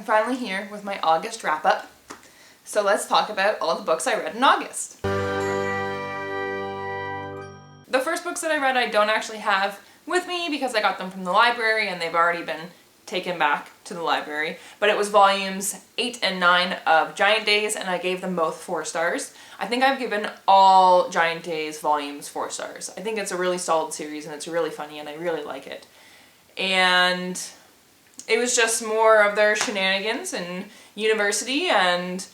I'm finally here with my August wrap-up. So let's talk about all the books I read in August. The first books that I read I don't actually have with me because I got them from the library and they've already been taken back to the library, but it was volumes 8 and 9 of Giant Days and I gave them both 4 stars. I think I've given all Giant Days volumes 4 stars. I think it's a really solid series and it's really funny and I really like it. And it was just more of their shenanigans in university and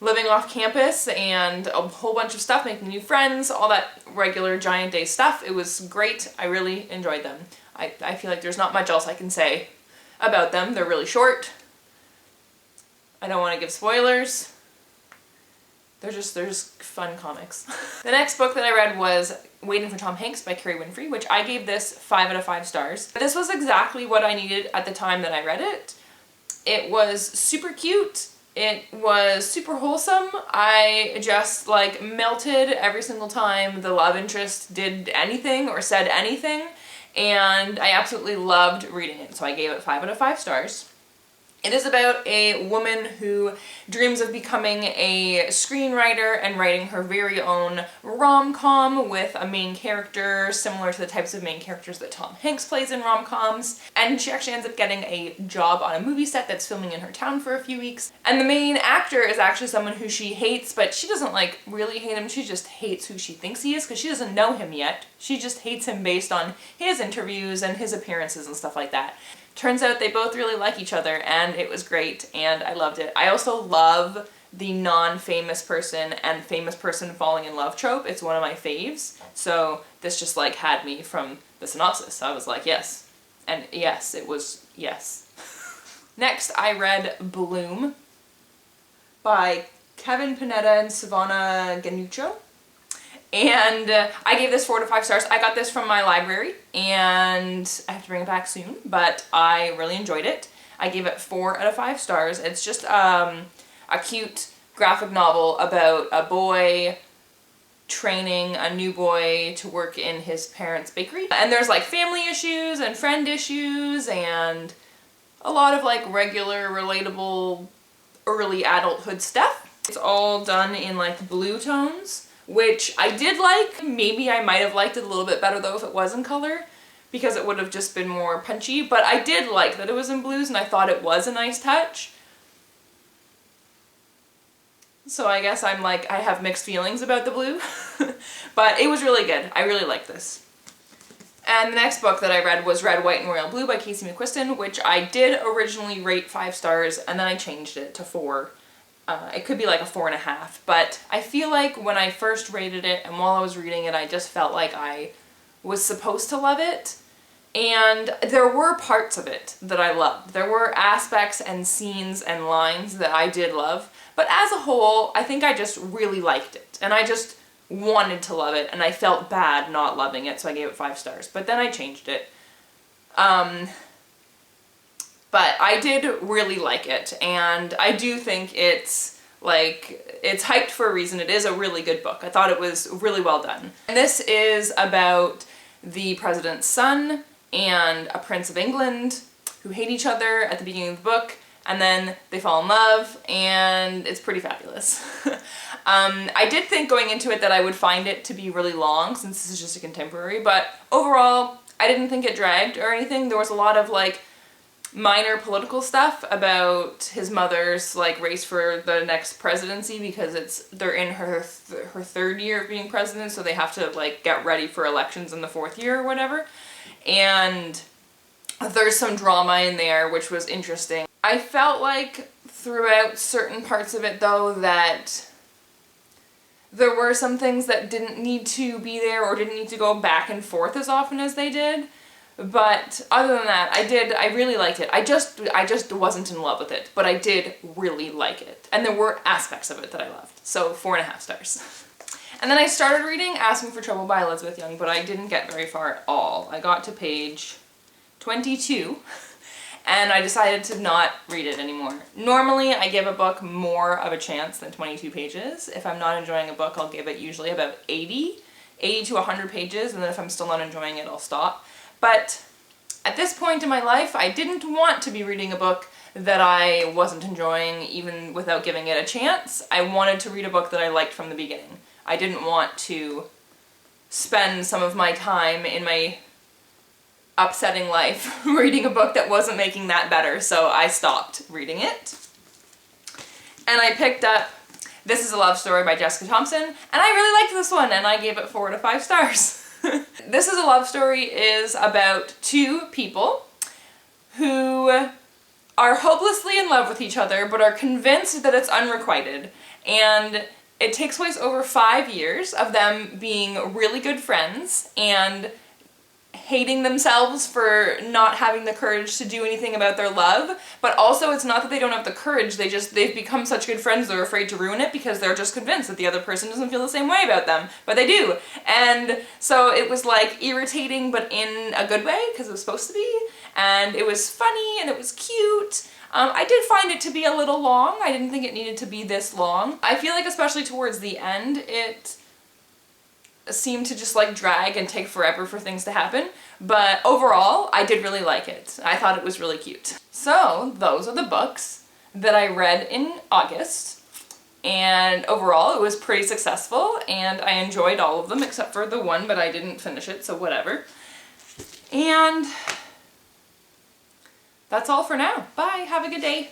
living off campus and a whole bunch of stuff, making new friends, all that regular Giant Days stuff. It was great. I really enjoyed them. I feel like there's not much else I can say about them. They're really short. I don't want to give spoilers. They're just fun comics. The next book that I read was Waiting for Tom Hanks by Kerry Winfrey, which I gave this 5 out of 5 stars. This was exactly what I needed at the time that I read it. It was super cute. It was super wholesome. I just like melted every single time the love interest did anything or said anything, and I absolutely loved reading it, so I gave it 5 out of 5 stars. It is about a woman who dreams of becoming a screenwriter and writing her very own rom-com with a main character similar to the types of main characters that Tom Hanks plays in rom-coms. And she actually ends up getting a job on a movie set that's filming in her town for a few weeks. And the main actor is actually someone who she hates, but she doesn't like really hate him, she just hates who she thinks he is because she doesn't know him yet. She just hates him based on his interviews and his appearances and stuff like that. Turns out they both really like each other and it was great and I loved it. I also love the non-famous person and famous person falling in love trope. It's one of my faves. So this just like had me from the synopsis. I was like, yes. And yes, it was yes. Next I read Bloom by Kevin Panetta and Savannah Ganuccio. And I gave this 4 to 5 stars. I got this from my library and I have to bring it back soon, but I really enjoyed it. I gave it 4 out of 5 stars. It's just a cute graphic novel about a boy training a new boy to work in his parents' bakery. And there's like family issues and friend issues and a lot of like regular, relatable, early adulthood stuff. It's all done in like blue tones, which I did like. Maybe I might have liked it a little bit better though if it was in color, because it would have just been more punchy, but I did like that it was in blues and I thought it was a nice touch. So I guess I'm like, I have mixed feelings about the blue, but it was really good. I really liked this. And the next book that I read was Red, White, and Royal Blue by Casey McQuiston, which I did originally rate 5 stars and then I changed it to 4. It could be like a 4.5, but I feel like when I first rated it and while I was reading it, I just felt like I was supposed to love it. And there were parts of it that I loved. There were aspects and scenes and lines that I did love, but as a whole, I think I just really liked it. And I just wanted to love it, and I felt bad not loving it, so I gave it 5 stars. But then I changed it. But I did really like it, and I do think it's hyped for a reason. It is a really good book. I thought it was really well done. And this is about the president's son and a prince of England who hate each other at the beginning of the book, and then they fall in love, and it's pretty fabulous. I did think going into it that I would find it to be really long since this is just a contemporary, but overall I didn't think it dragged or anything. There was a lot of like minor political stuff about his mother's like race for the next presidency because they're in her 3rd year of being president, so they have to like get ready for elections in the 4th year or whatever. And there's some drama in there which was interesting. I felt like throughout certain parts of it though that there were some things that didn't need to be there or didn't need to go back and forth as often as they did. But other than that, I really liked it. I just wasn't in love with it, but I did really like it. And there were aspects of it that I loved. So 4.5 stars. And then I started reading Asking for Trouble by Elizabeth Young, but I didn't get very far at all. I got to page 22, and I decided to not read it anymore. Normally, I give a book more of a chance than 22 pages. If I'm not enjoying a book, I'll give it usually about 80 to 100 pages, and then if I'm still not enjoying it, I'll stop. But at this point in my life, I didn't want to be reading a book that I wasn't enjoying even without giving it a chance. I wanted to read a book that I liked from the beginning. I didn't want to spend some of my time in my upsetting life reading a book that wasn't making that better, so I stopped reading it. And I picked up This Is a Love Story by Jessica Thompson, and I really liked this one, and I gave it 4 out of 5 stars. This Is a Love Story is about two people who are hopelessly in love with each other but are convinced that it's unrequited, and it takes place over 5 years of them being really good friends and hating themselves for not having the courage to do anything about their love, but also it's not that they don't have the courage, they've become such good friends they're afraid to ruin it because they're just convinced that the other person doesn't feel the same way about them, but they do. And so it was like irritating but in a good way because it was supposed to be, and it was funny and it was cute. I did find it to be a little long. I didn't think it needed to be this long. I feel like especially towards the end it seemed to just like drag and take forever for things to happen, but overall I did really like it. I thought it was really cute. So those are the books that I read in August, and overall it was pretty successful and I enjoyed all of them except for the one, but I didn't finish it, so whatever. And that's all for now. Bye, have a good day.